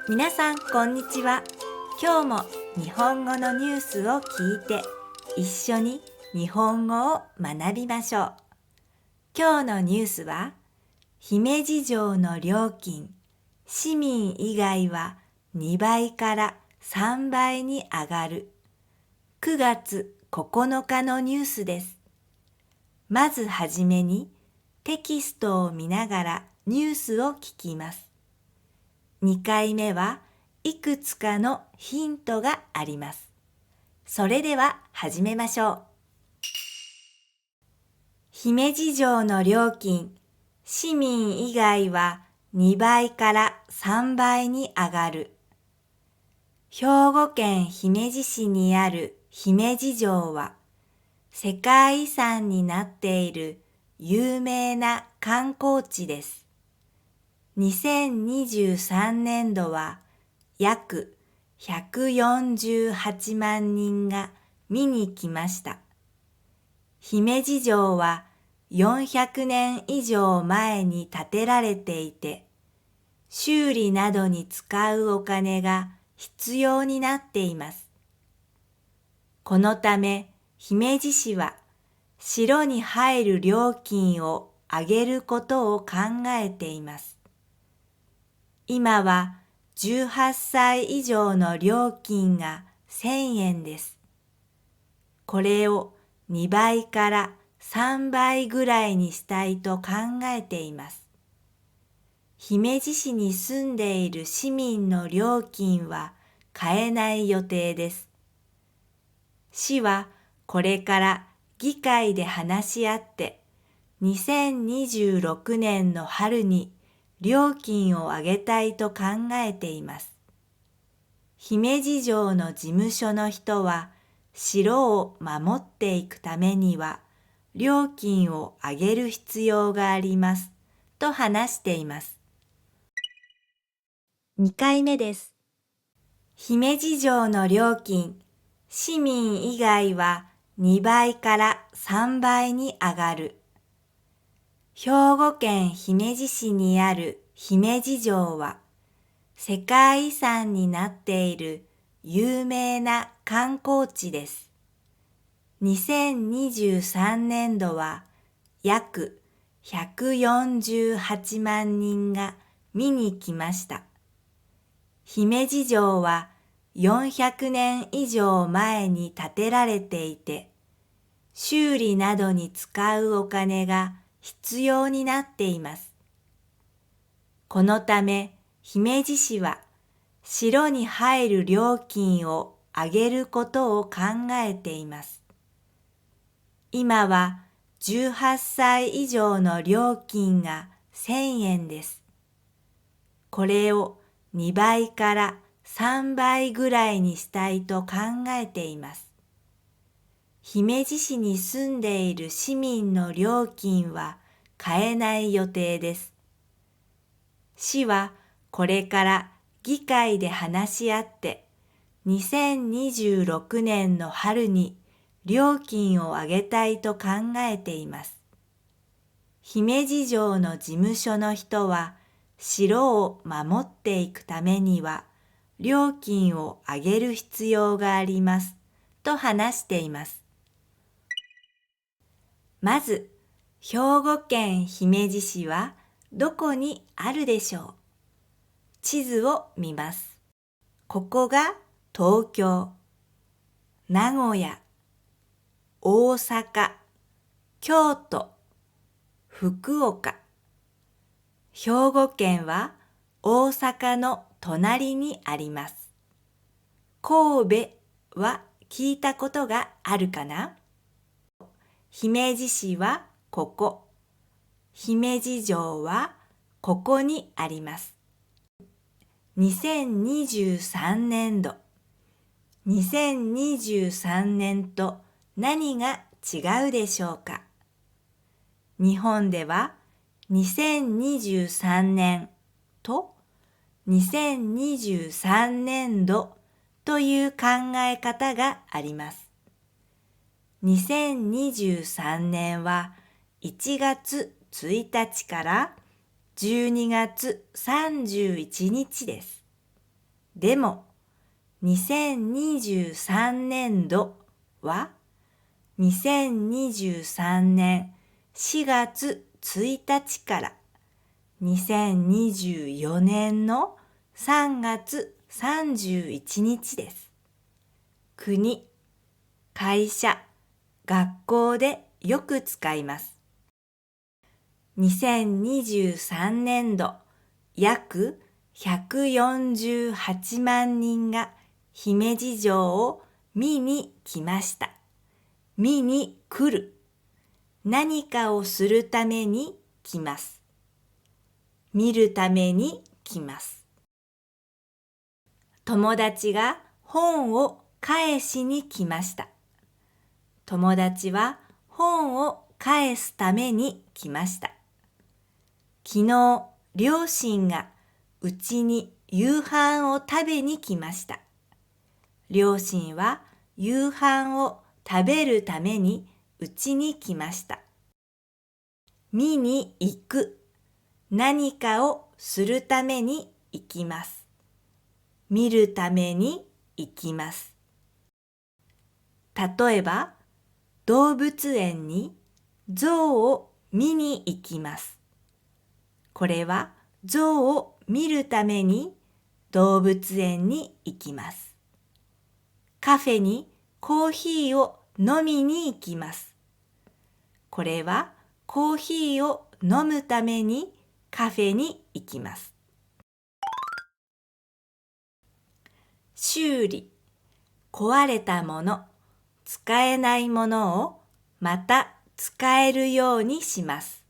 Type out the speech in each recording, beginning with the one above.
皆さんこんにちは。今日も日本語のニュースを聞いて一緒に日本語を学びましょう。今日のニュースは姫路城の料金、市民以外は2倍から3倍に上がる。9月9日のニュースです。まずはじめにテキストを見ながらニュースを聞きます。2回目はいくつかのヒントがあります。それでは始めましょう。姫路城の料金、市民以外は2倍から3倍に上がる。兵庫県姫路市にある姫路城は、世界遺産になっている有名な観光地です。2023年度は約148万人が見に来ました。姫路城は400年以上前に建てられていて、修理などに使うお金が必要になっています。このため姫路市は城に入る料金を上げることを考えています。今は18歳以上の料金が1000円です。これを2倍から3倍ぐらいにしたいと考えています。姫路市に住んでいる市民の料金は変えない予定です。市はこれから議会で話し合って、2026年の春に料金を上げたいと考えています。姫路城の事務所の人は、城を守っていくためには、料金を上げる必要があります、と話しています。2回目です。姫路城の料金、市民以外は2倍から3倍に上がる。兵庫県姫路市にある姫路城は、世界遺産になっている有名な観光地です。2023年度は約148万人が見に来ました。姫路城は400年以上前に建てられていて、修理などに使うお金が必要になっています。このため姫路市は城に入る料金を上げることを考えています。今は18歳以上の料金が1000円です。これを2倍から3倍ぐらいにしたいと考えています。姫路市に住んでいる市民の料金は変えない予定です。市はこれから議会で話し合って、2026年の春に料金を上げたいと考えています。姫路城の事務所の人は、城を守っていくためには、料金を上げる必要があります、と話しています。まず、兵庫県姫路市はどこにあるでしょう？地図を見ます。ここが東京、名古屋、大阪、京都、福岡。兵庫県は大阪の隣にあります。神戸は聞いたことがあるかな？姫路市はここ。姫路城はここにあります。2023年度。2023年と何が違うでしょうか？日本では2023年と2023年度という考え方があります。2023年は1月1日から12月31日です。でも、2023年度は2023年4月1日から2024年の3月31日です。国、会社、学校でよく使います。2023年度、約148万人が姫路城を見に来ました。見に来る。何かをするために来ます。見るために来ます。友達が本を返しに来ました。友達は本を返すために来ました。昨日、両親がうちに夕飯を食べに来ました。両親は夕飯を食べるためにうちに来ました。見に行く。何かをするために行きます。見るために行きます。例えば、動物園に象を見に行きます。これは象を見るために動物園に行きます。カフェにコーヒーを飲みに行きます。これはコーヒーを飲むためにカフェに行きます。修理、壊れたもの、使えないものをまた使えるようにします。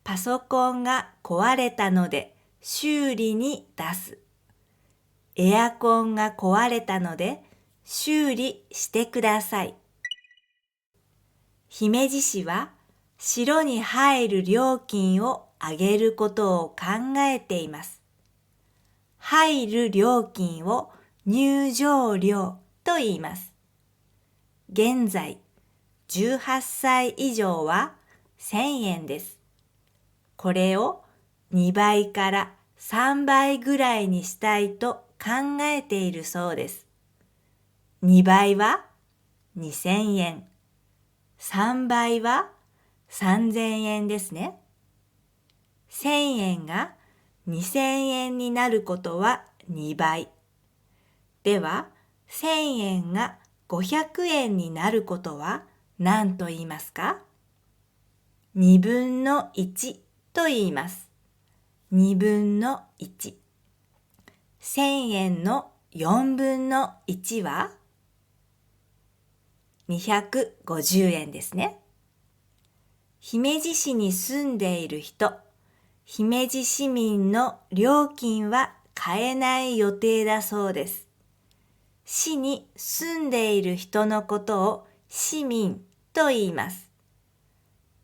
パソコンが壊れたので修理に出す。エアコンが壊れたので修理してください。姫路市は城に入る料金を上げることを考えています。入る料金を入場料と言います。現在、18歳以上は1000円です。これを2倍から3倍ぐらいにしたいと考えているそうです。2倍は2000円、3倍は3000円ですね。1000円が2000円になることは2倍。では、1000円が500円になることは何と言いますか？2分の1と言います。2分の1。1000円の4分の1は250円ですね。姫路市に住んでいる人、姫路市民の料金は変えない予定だそうです。市に住んでいる人のことを市民と言います。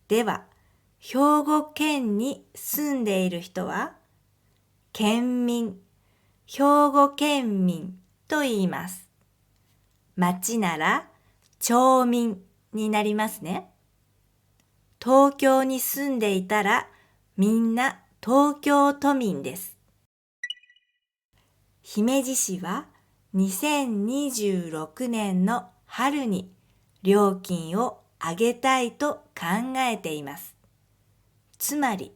では、兵庫県に住んでいる人は県民、兵庫県民と言います。町なら町民になりますね。東京に住んでいたらみんな東京都民です。姫路市は2026年の春に料金を上げたいと考えています。つまり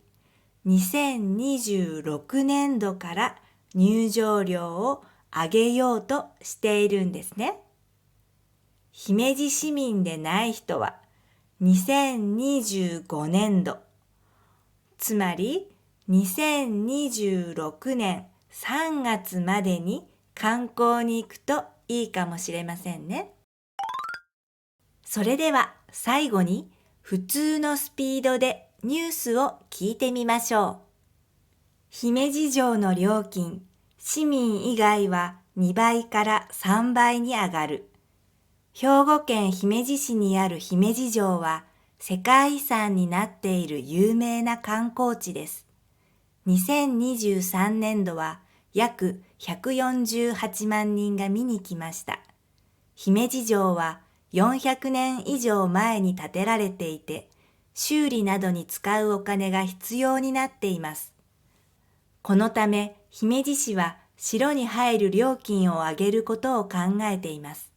2026年度から入場料を上げようとしているんですね。姫路市民でない人は2025年度、つまり2026年3月までに観光に行くといいかもしれませんね。それでは最後に普通のスピードでニュースを聞いてみましょう。姫路城の料金、市民以外は2倍から3倍に上がる。兵庫県姫路市にある姫路城は世界遺産になっている有名な観光地です。2023年度は約148万人が見に来ました。姫路城は400年以上前に建てられていて、修理などに使うお金が必要になっています。このため、姫路市は城に入る料金を上げることを考えています。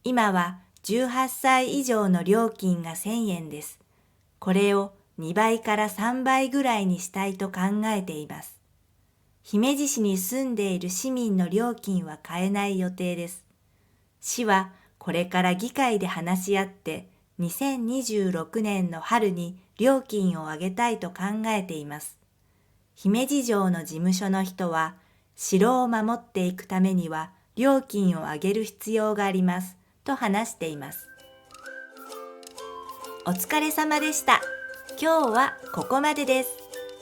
今は18歳以上の料金が1000円です。これを2倍から3倍ぐらいにしたいと考えています。姫路市に住んでいる市民の料金は変えない予定です。市はこれから議会で話し合って2026年の春に料金を上げたいと考えています。姫路城の事務所の人は、城を守っていくためには料金を上げる必要がありますと話しています。お疲れ様でした。今日はここまでです。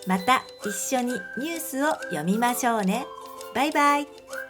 また一緒にニュースを読みましょうね。バイバイ。